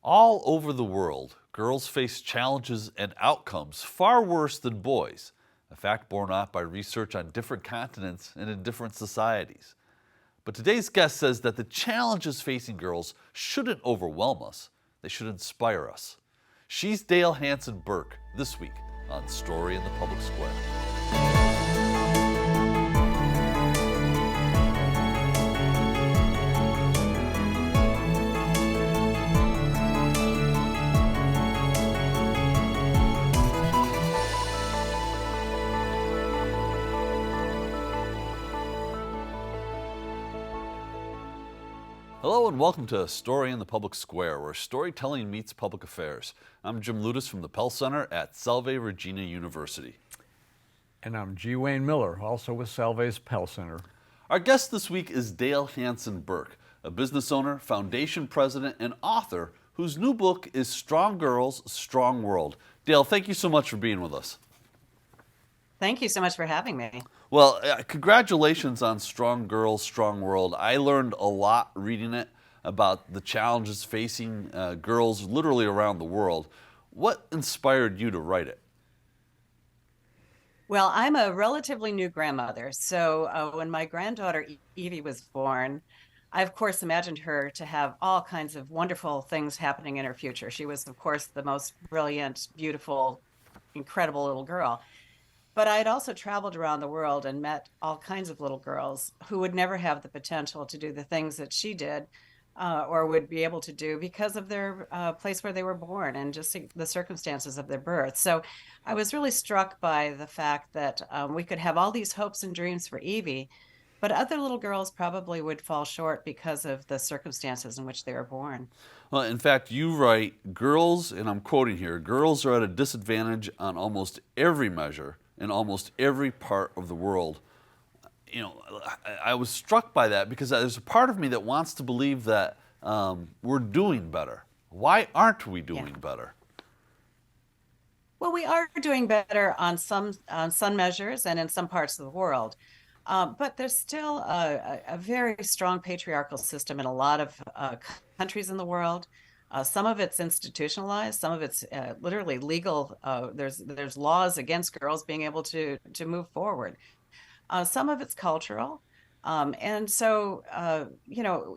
All over the world, girls face challenges and outcomes far worse than boys, a fact borne out by research on different continents and in different societies. But today's guest says that the challenges facing girls shouldn't overwhelm us, they should inspire us. She's Dale Hanson Bourke, this week on Story in the Public Square. Hello and welcome to Story in the Public Square, where storytelling meets public affairs. I'm Jim Ludis from the Pell Center at Salve Regina University. And I'm G. Wayne Miller, also with Salve's Pell Center. Our guest this week is Dale Hanson Bourke, a business owner, foundation president, and author whose new book is Strong Girls, Strong World. Dale, thank you so much for being with us. Thank you so much for having me. Well, congratulations on Strong Girls, Strong World. I learned a lot reading it about the challenges facing girls literally around the world. What inspired you to write it? Well, I'm a relatively new grandmother. So when my granddaughter Evie was born, I, of course, imagined her to have all kinds of wonderful things happening in her future. She was, of course, the most brilliant, beautiful, incredible little girl. But I had also traveled around the world and met all kinds of little girls who would never have the potential to do the things that she did or would be able to do because of their place where they were born and just the circumstances of their birth. So I was really struck by the fact that we could have all these hopes and dreams for Evie, but other little girls probably would fall short because of the circumstances in which they were born. Well, in fact, you write, girls, and I'm quoting here, girls are at a disadvantage on almost every measure in almost every part of the world. You know, I was struck by that because there's a part of me that wants to believe that we're doing better. Why aren't we doing better? Well, we are doing better on some measures and in some parts of the world. But there's still a very strong patriarchal system in a lot of countries in the world. Some of it's institutionalized, some of it's literally legal. There's laws against girls being able to move forward. Some of it's cultural. And so,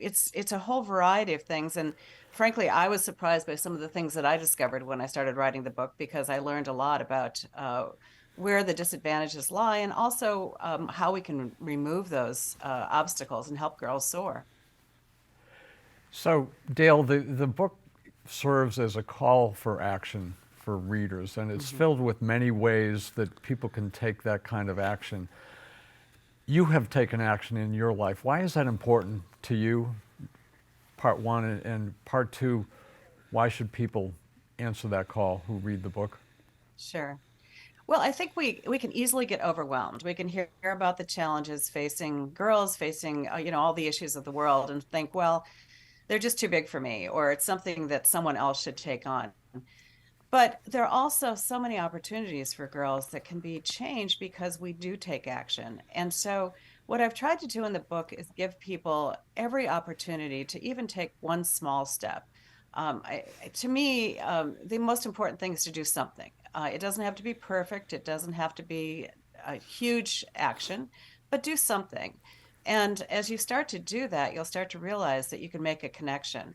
it's a whole variety of things. And frankly, I was surprised by some of the things that I discovered when I started writing the book, because I learned a lot about where the disadvantages lie and also how we can remove those obstacles and help girls soar. So, Dale, the book serves as a call for action for readers, and it's filled with many ways that people can take that kind of action. You have taken action in your life. Why is that important to you? Part one, and part two, why should people answer that call who read the book? Sure. Well, I think we can easily get overwhelmed. We can hear about the challenges facing girls, facing all the issues of the world, and think, well, they're just too big for me, or it's something that someone else should take on. But there are also so many opportunities for girls that can be changed because we do take action. And so what I've tried to do in the book is give people every opportunity to even take one small step. To me, the most important thing is to do something. It doesn't have to be perfect. It doesn't have to be a huge action, but do something. And as you start to do that, you'll start to realize that you can make a connection.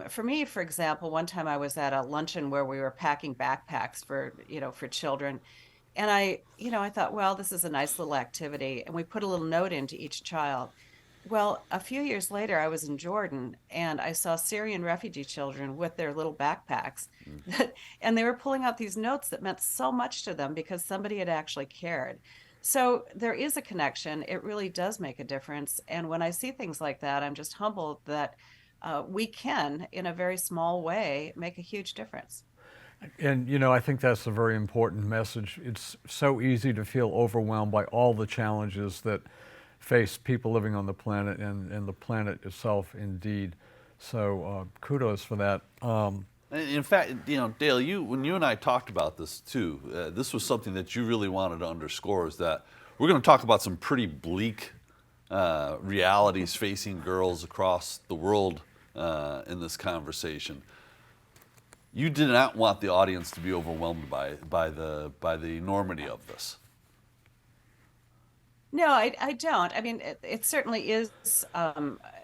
For me, for example, one time I was at a luncheon where we were packing backpacks for children. And I thought, well, this is a nice little activity. And we put a little note into each child. Well, a few years later, I was in Jordan and I saw Syrian refugee children with their little backpacks. And they were pulling out these notes that meant so much to them because somebody had actually cared. So there is a connection. It really does make a difference. And when I see things like that, I'm just humbled that we can, in a very small way, make a huge difference. And, I think that's a very important message. It's so easy to feel overwhelmed by all the challenges that face people living on the planet and the planet itself, indeed. So kudos for that. In fact, Dale, when you and I talked about this too, this was something that you really wanted to underscore, is that we're going to talk about some pretty bleak realities facing girls across the world in this conversation. You did not want the audience to be overwhelmed by the enormity of this. No, I don't. I mean, it certainly is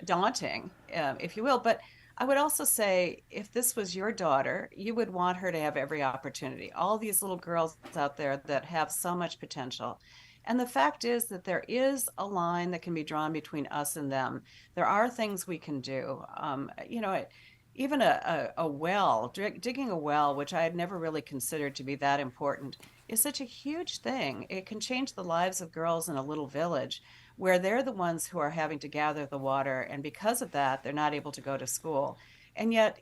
daunting, if you will. But I would also say if this was your daughter, you would want her to have every opportunity. All these little girls out there that have so much potential. And the fact is that there is a line that can be drawn between us and them. There are things we can do. Even a well, digging a well, which I had never really considered to be that important, is such a huge thing. It can change the lives of girls in a little village where they're the ones who are having to gather the water. And because of that, they're not able to go to school. And yet,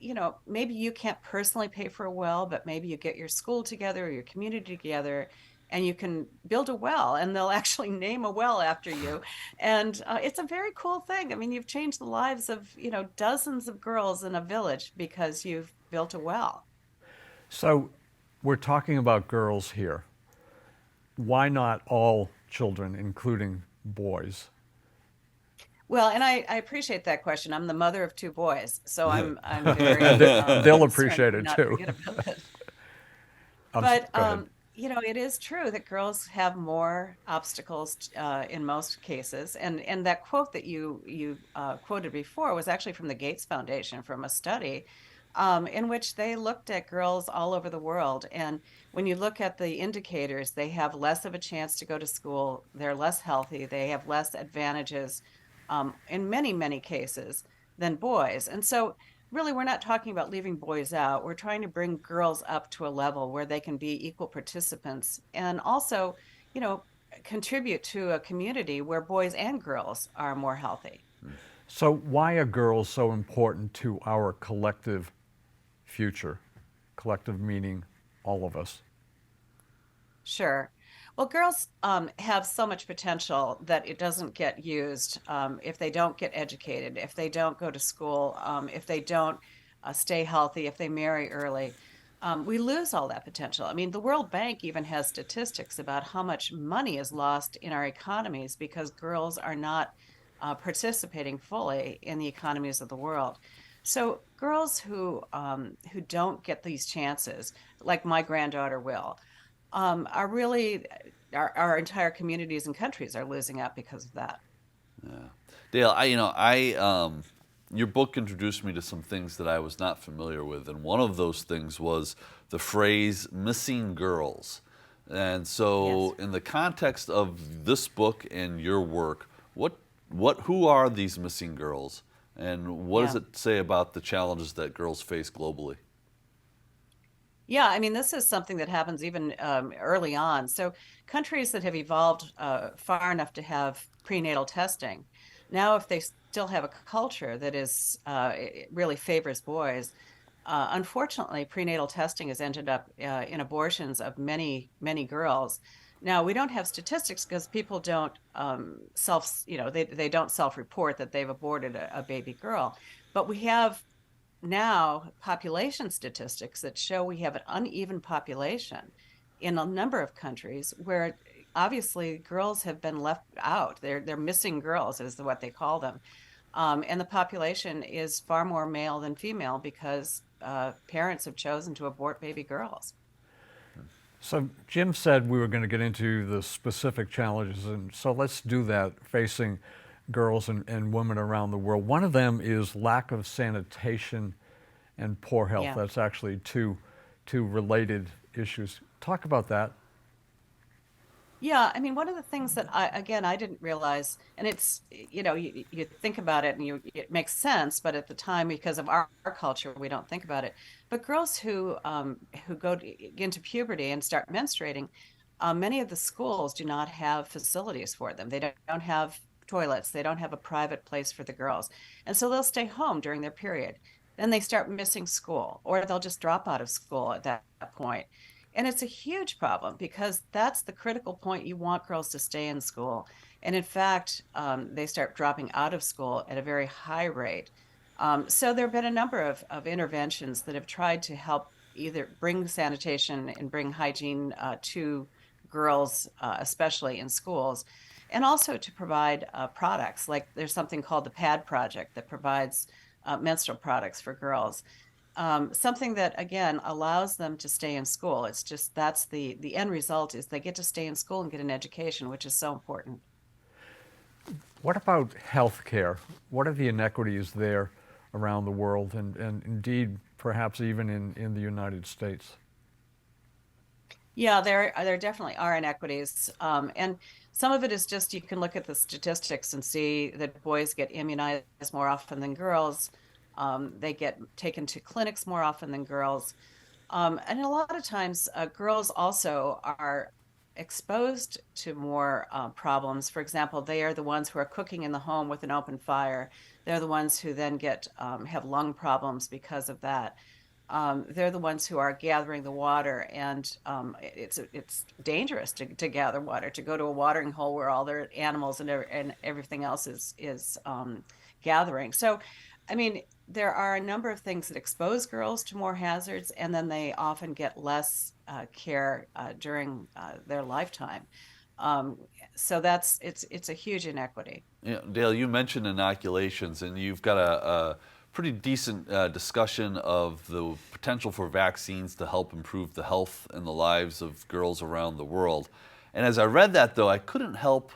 maybe you can't personally pay for a well, but maybe you get your school together or your community together and you can build a well and they'll actually name a well after you. And it's a very cool thing. I mean, you've changed the lives of, dozens of girls in a village because you've built a well. So we're talking about girls here. Why not all children, including boys? Well, and I appreciate that question. I'm the mother of two boys, so I'm very They'll appreciate it not too. forget about it. Go But ahead. it is true that girls have more obstacles in most cases. And that quote that you quoted before was actually from the Gates Foundation from a study in which they looked at girls all over the world. And when you look at the indicators, they have less of a chance to go to school. They're less healthy. They have less advantages in many, many cases than boys. And so really, we're not talking about leaving boys out. We're trying to bring girls up to a level where they can be equal participants and also, you know, contribute to a community where boys and girls are more healthy. So why are girls so important to our collective future? Collective meaning all of us. Sure. Well, girls have so much potential that it doesn't get used if they don't get educated, if they don't go to school, if they don't stay healthy, if they marry early. We lose all that potential. I mean, the World Bank even has statistics about how much money is lost in our economies because girls are not participating fully in the economies of the world. So girls who don't get these chances, like my granddaughter will, are really our entire communities and countries are losing out because of that. Yeah. Dale, your book introduced me to some things that I was not familiar with, and one of those things was the phrase "missing girls." And so, Yes. in the context of this book and your work, who are these missing girls, and what does Yeah. it say about the challenges that girls face globally? Yeah, I mean, this is something that happens even early on. So, countries that have evolved far enough to have prenatal testing, now if they still have a culture that is it really favors boys, unfortunately, prenatal testing has ended up in abortions of many, many girls. Now, we don't have statistics because people don't they don't self-report that they've aborted a baby girl. But we have now population statistics that show we have an uneven population in a number of countries where obviously girls have been left out. They're missing girls is what they call them. And the population is far more male than female because parents have chosen to abort baby girls. So Jim said we were going to get into the specific challenges, and so let's do that facing girls and women around the world. One of them is lack of sanitation and poor health. Yeah. That's actually two related issues. Talk about that. Yeah, I mean, one of the things that I didn't realize, and it's, you think about it and it makes sense, but at the time, because of our culture, we don't think about it. But girls who go into puberty and start menstruating, many of the schools do not have facilities for them. They don't have toilets. They don't have a private place for the girls. And so they'll stay home during their period. Then they start missing school, or they'll just drop out of school at that point. And it's a huge problem because that's the critical point. You want girls to stay in school. And in fact, they start dropping out of school at a very high rate. So there have been a number of interventions that have tried to help either bring sanitation and bring hygiene to girls, especially in schools, and also to provide products. Like there's something called the PAD Project that provides menstrual products for girls. something that, again, allows them to stay in school. It's just that's the end result is they get to stay in school and get an education, which is so important. What about health care? What are the inequities there around the world and indeed perhaps even in the United States? Yeah, there definitely are inequities. And some of it is just you can look at the statistics and see that boys get immunized more often than girls. They get taken to clinics more often than girls. And a lot of times, girls also are exposed to more problems. For example, they are the ones who are cooking in the home with an open fire. They're the ones who then get have lung problems because of that. They're the ones who are gathering the water, and it's dangerous to gather water, to go to a watering hole where all their animals and everything else is gathering. So, I mean, there are a number of things that expose girls to more hazards, and then they often get less care during their lifetime. Um, so it's a huge inequity. Yeah, Dale, you mentioned inoculations, and you've got a pretty decent discussion of the potential for vaccines to help improve the health and the lives of girls around the world. And as I read that, though, I couldn't help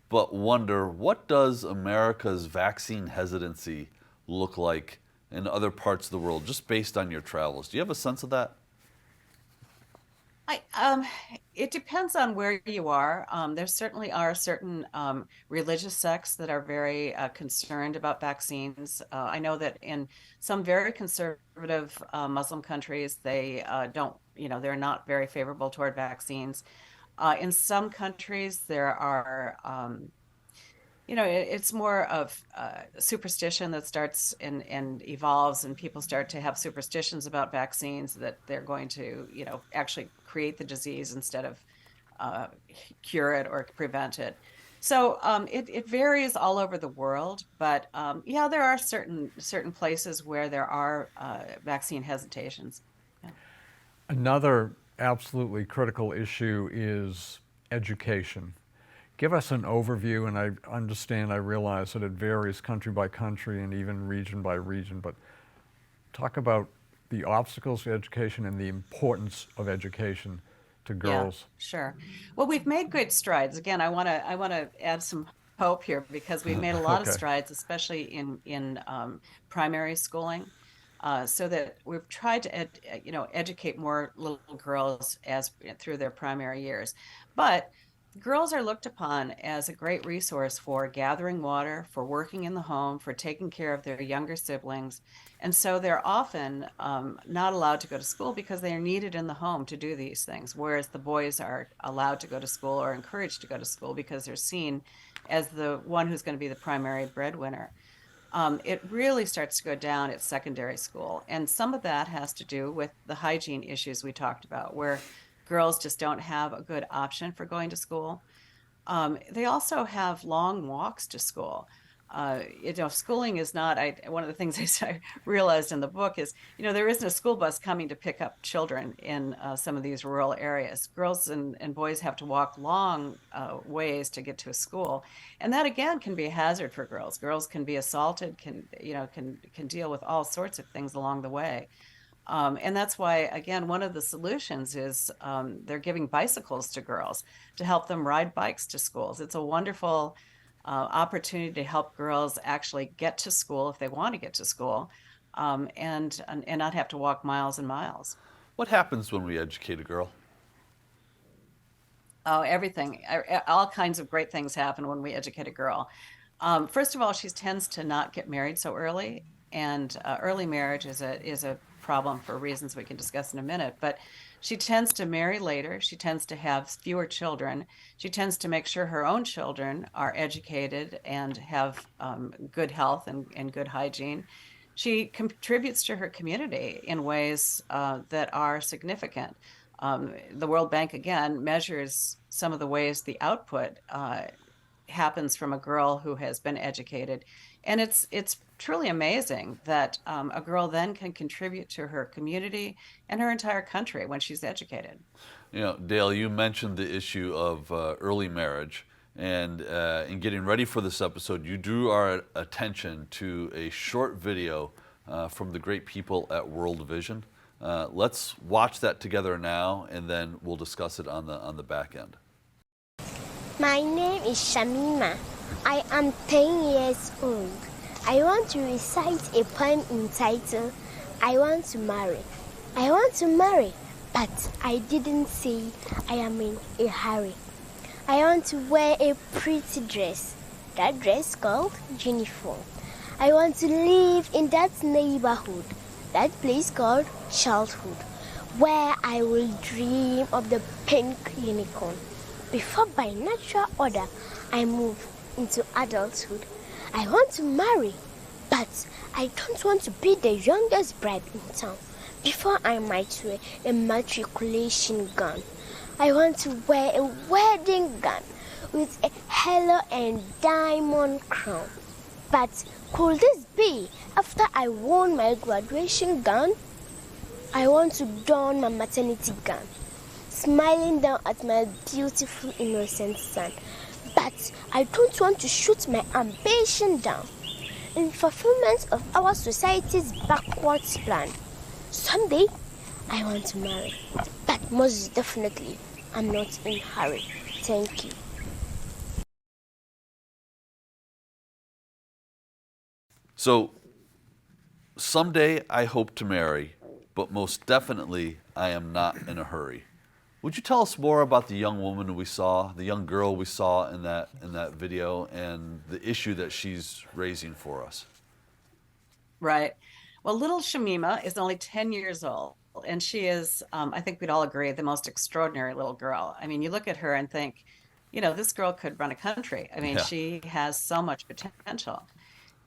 but wonder, what does America's vaccine hesitancy look like in other parts of the world, just based on your travels? Do you have a sense of that? I it depends on where you are. There certainly are certain religious sects that are very concerned about vaccines. I know that in some very conservative Muslim countries, they don't, they're not very favorable toward vaccines. In some countries, there are it's more of superstition that starts and evolves, and people start to have superstitions about vaccines that they're going to, actually create the disease instead of uh, cure it or prevent it. So it varies all over the world, but yeah, there are certain places where there are vaccine hesitations. Yeah. Another absolutely critical issue is education. Give us an overview, and I realize that it varies country by country and even region by region, but talk about the obstacles to education and the importance of education to Yeah, girls. sure. Well, we've made great strides. Again, I want to add some hope here because we've made a lot of Okay. strides, especially in primary schooling, so that we've tried to educate more little girls as through their primary years. But girls are looked upon as a great resource for gathering water, for working in the home, for taking care of their younger siblings. And so they're often not allowed to go to school because they are needed in the home to do these things, whereas the boys are allowed to go to school or encouraged to go to school because they're seen as the one who's going to be the primary breadwinner. It really starts to go down at secondary school. And some of that has to do with the hygiene issues we talked about, where girls just don't have a good option for going to school. They also have long walks to school. Schooling is not, one of the things I realized in the book is, there isn't a school bus coming to pick up children in some of these rural areas. Girls and boys have to walk long ways to get to a school. And that again can be a hazard for girls. Girls can be assaulted, can deal with all sorts of things along the way. And that's why, again, one of the solutions is they're giving bicycles to girls to help them ride bikes to schools. It's a wonderful opportunity to help girls actually get to school if they want to get to school, and not have to walk miles and miles. What happens when we educate a girl? Oh, everything, all kinds of great things happen when we educate a girl. First of all, she tends to not get married so early, and early marriage is a problem for reasons we can discuss in a minute. But she tends to marry later. She tends to have fewer children. She tends to make sure her own children are educated and have good health and good hygiene. She contributes to her community in ways that are significant. The World Bank again measures some of the ways the output happens from a girl who has been educated. And it's truly amazing that a girl then can contribute to her community and her entire country when she's educated. Dale, you mentioned the issue of early marriage, and in getting ready for this episode, you drew our attention to a short video from the great people at World Vision. Let's watch that together now, and then we'll discuss it on the back end. My name is Shamima. I am 10 years old. I want to recite a poem entitled, I Want to Marry. I want to marry, but I didn't say I am in a hurry. I want to wear a pretty dress, that dress called uniform. I want to live in that neighborhood, that place called childhood, where I will dream of the pink unicorn. Before by natural order I move into adulthood. I want to marry, but I don't want to be the youngest bride in town. Before I might wear a matriculation gown. I want to wear a wedding gown with a halo and diamond crown. But could this be after I worn my graduation gown? I want to don my maternity gown, smiling down at my beautiful innocent son. But I don't want to shoot my ambition down in fulfillment of our society's backwards plan. Someday I want to marry, but most definitely I'm not in a hurry. Thank you. So, someday I hope to marry, but most definitely I am not in a hurry. Would you tell us more about the young woman we saw, the young girl we saw in that video, and the issue that she's raising for us? Right. Well, little Shamima is only 10 years old, and she is, I think we'd all agree, the most extraordinary little girl. I mean, you look at her and think, this girl could run a country. I mean, Yeah. she has so much potential.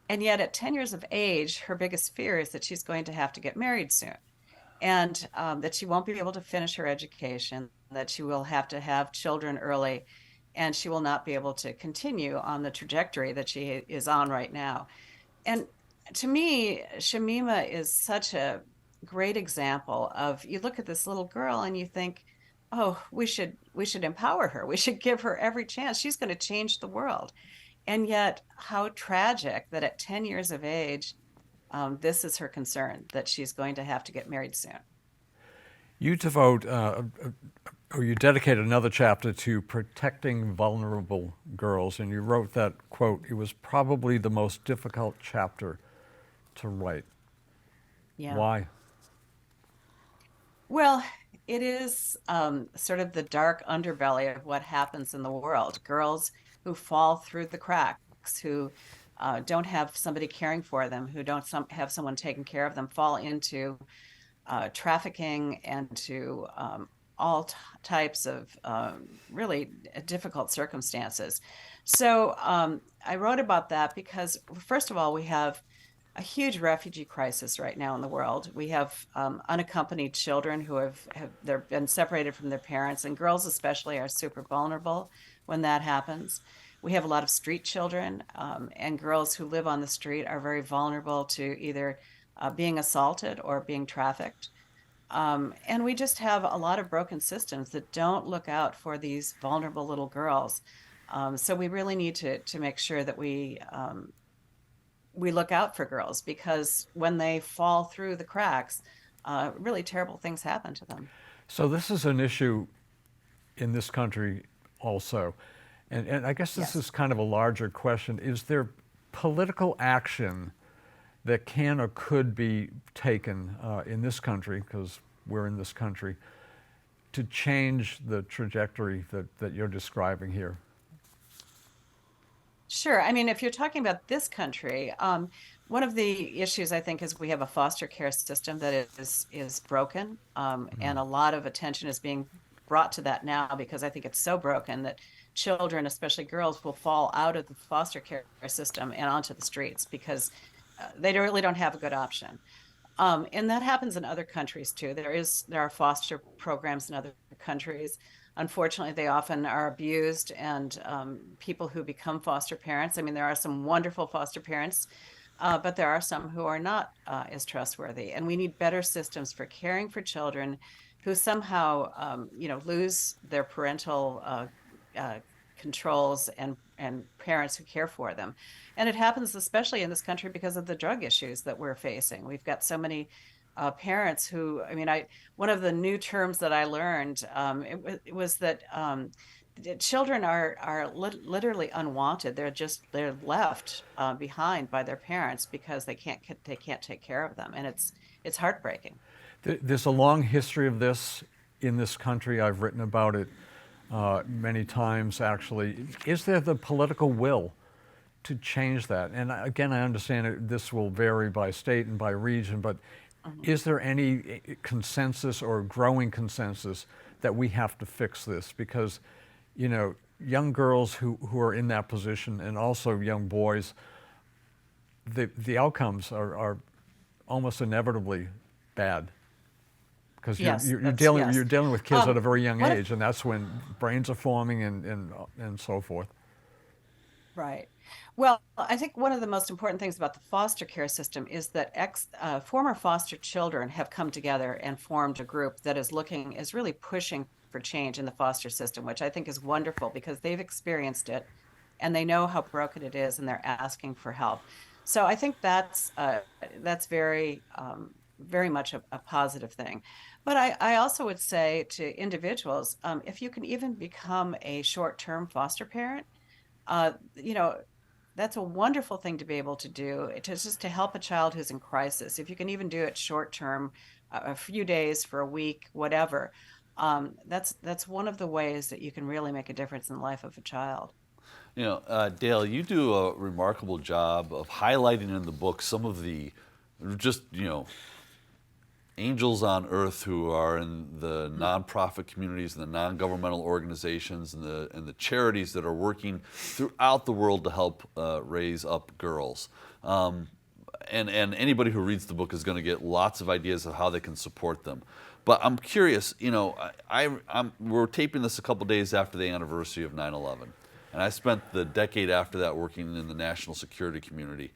And yet at 10 years of age, her biggest fear is that she's going to have to get married soon, and that she won't be able to finish her education, that she will have to have children early, and she will not be able to continue on the trajectory that she is on right now. And to me, Shamima is such a great example of, you look at this little girl and you think, oh, we should empower her. We should give her every chance. She's going to change the world. And yet, how tragic that at 10 years of age, this is her concern, that she's going to have to get married soon. You devote, or you dedicate another chapter to protecting vulnerable girls, and you wrote that, quote, it was probably the most difficult chapter to write. Yeah. Why? Well, it is sort of the dark underbelly of what happens in the world. Girls who fall through the cracks, who don't have somebody caring for them, who don't have someone taking care of them, fall into trafficking and to all types of really difficult circumstances. So I wrote about that because, first of all, we have a huge refugee crisis right now in the world. We have unaccompanied children who they've been separated from their parents, and girls especially are super vulnerable when that happens. We have a lot of street children, and girls who live on the street are very vulnerable to either being assaulted or being trafficked. And we just have a lot of broken systems that don't look out for these vulnerable little girls. So we really need to make sure that we look out for girls, because when they fall through the cracks, really terrible things happen to them. So this is an issue in this country also. And I guess this Yes. is kind of a larger question. Is there political action that can or could be taken in this country, because we're in this country, to change the trajectory that you're describing here? Sure. I mean, if you're talking about this country, one of the issues I think is we have a foster care system that is broken, and a lot of attention is being brought to that now, because I think it's so broken that children, especially girls, will fall out of the foster care system and onto the streets because they really don't have a good option. And that happens in other countries too. There are foster programs in other countries. Unfortunately, they often are abused, and people who become foster parents, I mean, there are some wonderful foster parents, but there are some who are not as trustworthy. And we need better systems for caring for children who somehow, lose their parental controls and parents who care for them. And it happens especially in this country because of the drug issues that we're facing. We've got so many parents who, I mean, one of the new terms that I learned, it was that children are literally unwanted. They're left behind by their parents because they can't take care of them, and it's heartbreaking. There's a long history of this in this country. I've written about it many times, actually. Is there the political will to change that? And again, I understand this will vary by state and by region, but is there any consensus or growing consensus that we have to fix this? Because, you know, young girls who are in that position, and also young boys, the outcomes are almost inevitably bad. Because you're dealing with kids at a very young age, and that's when brains are forming and so forth. Right. Well, I think one of the most important things about the foster care system is that former foster children have come together and formed a group that is really pushing for change in the foster system, which I think is wonderful because they've experienced it and they know how broken it is and they're asking for help. So I think that's very, very much a positive thing. But I also would say to individuals, if you can even become a short-term foster parent, you know, that's a wonderful thing to be able to do, just to help a child who's in crisis. If you can even do it short-term, a few days, for a week, whatever, that's one of the ways that you can really make a difference in the life of a child. You know, Dale, you do a remarkable job of highlighting in the book some of the just, you know, angels on earth who are in the nonprofit communities and the non-governmental organizations and the charities that are working throughout the world to help raise up girls. And anybody who reads the book is going to get lots of ideas of how they can support them. But I'm curious, you know, we're taping this a couple days after the anniversary of 9/11. And I spent the decade after that working in the national security community,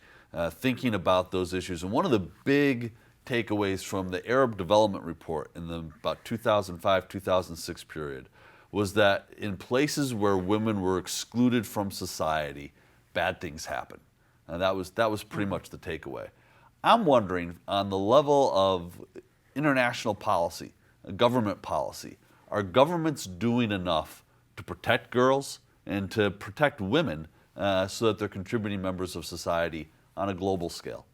thinking about those issues. And one of the big takeaways from the Arab Development Report in the about 2005-2006 period was that in places where women were excluded from society, bad things happen. And that was pretty much the takeaway. I'm wondering, on the level of international policy, government policy, are governments doing enough to protect girls and to protect women so that they're contributing members of society on a global scale?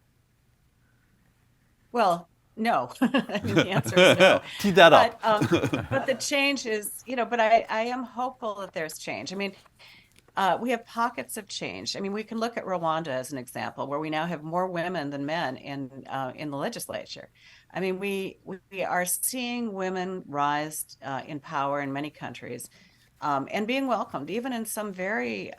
Well, no. I mean, the answer is no. Tee that up. But the change is, you know, but I am hopeful that there's change. I mean, we have pockets of change. I mean, we can look at Rwanda as an example, where we now have more women than men in the legislature. I mean, we are seeing women rise in power in many countries and being welcomed, even in some very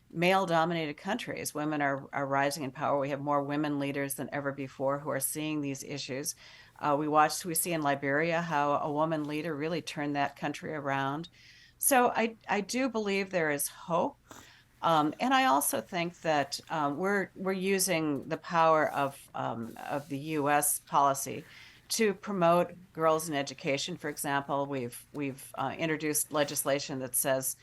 male-dominated countries. Women are rising in power. We have more women leaders than ever before who are seeing these issues. We see in Liberia how a woman leader really turned that country around. So I do believe there is hope. And I also think that we're using the power of the U.S. policy to promote girls in education. For example, we've introduced legislation that says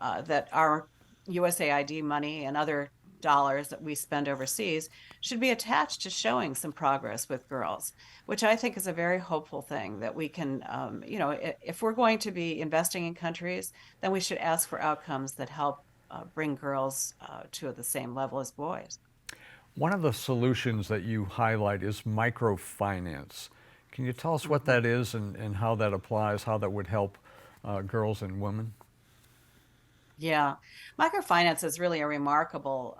that our USAID money and other dollars that we spend overseas should be attached to showing some progress with girls, which I think is a very hopeful thing that we can, you know, if we're going to be investing in countries, then we should ask for outcomes that help bring girls to the same level as boys. One of the solutions that you highlight is microfinance. Can you tell us what that is and how that applies, how that would help girls and women? Yeah, microfinance is really a remarkable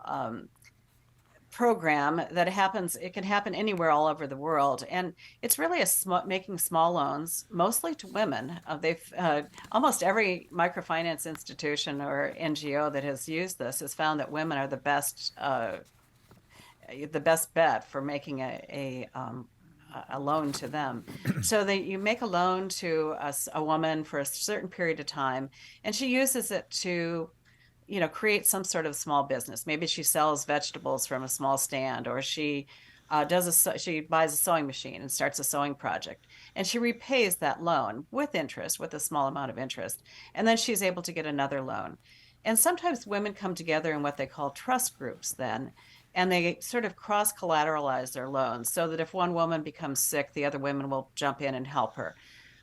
program that happens. It can happen anywhere all over the world, and it's really making small loans, mostly to women. Almost every microfinance institution or NGO that has used this has found that women are the best bet for making a loan to them. So you make a loan to a woman for a certain period of time, and she uses it to, you know, create some sort of small business. Maybe she sells vegetables from a small stand, or she she buys a sewing machine and starts a sewing project, and she repays that loan with interest, with a small amount of interest, and then she's able to get another loan. And sometimes women come together in what they call trust groups then, and they sort of cross collateralize their loans so that if one woman becomes sick, the other women will jump in and help her.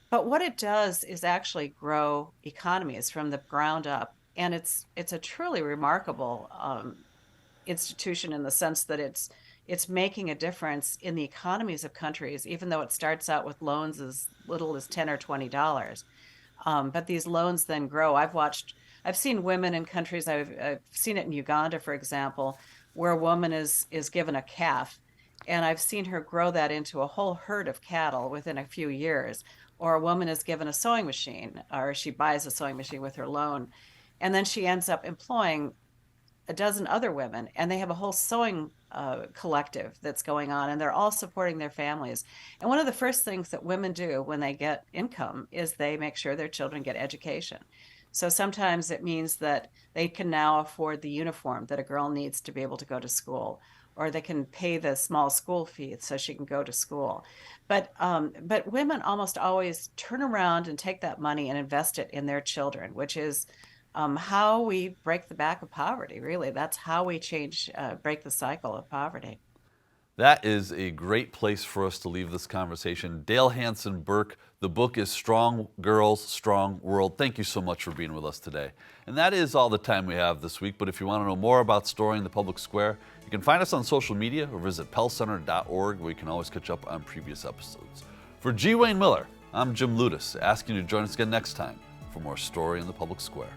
But what it does is actually grow economies from the ground up. And it's a truly remarkable institution in the sense that it's making a difference in the economies of countries, even though it starts out with loans as little as $10 or $20. But these loans then grow. I've seen women in countries, I've seen it in Uganda, for example, where a woman is given a calf, and I've seen her grow that into a whole herd of cattle within a few years. Or a woman is given a sewing machine, or she buys a sewing machine with her loan, and then she ends up employing a dozen other women, and they have a whole sewing collective that's going on, and they're all supporting their families. And one of the first things that women do when they get income is they make sure their children get education. So sometimes it means that they can now afford the uniform that a girl needs to be able to go to school, or they can pay the small school fee so she can go to school. But women almost always turn around and take that money and invest it in their children, which is how we break the back of poverty, really. That's how we break the cycle of poverty. That is a great place for us to leave this conversation. Dale Hanson Bourke, the book is Strong Girls, Strong World. Thank you so much for being with us today. And that is all the time we have this week, but if you want to know more about storing the public square, you can find us on social media or visit pellcenter.org, where you can always catch up on previous episodes. For G. Wayne Miller, I'm Jim Ludis, asking you to join us again next time for more Story in the Public Square.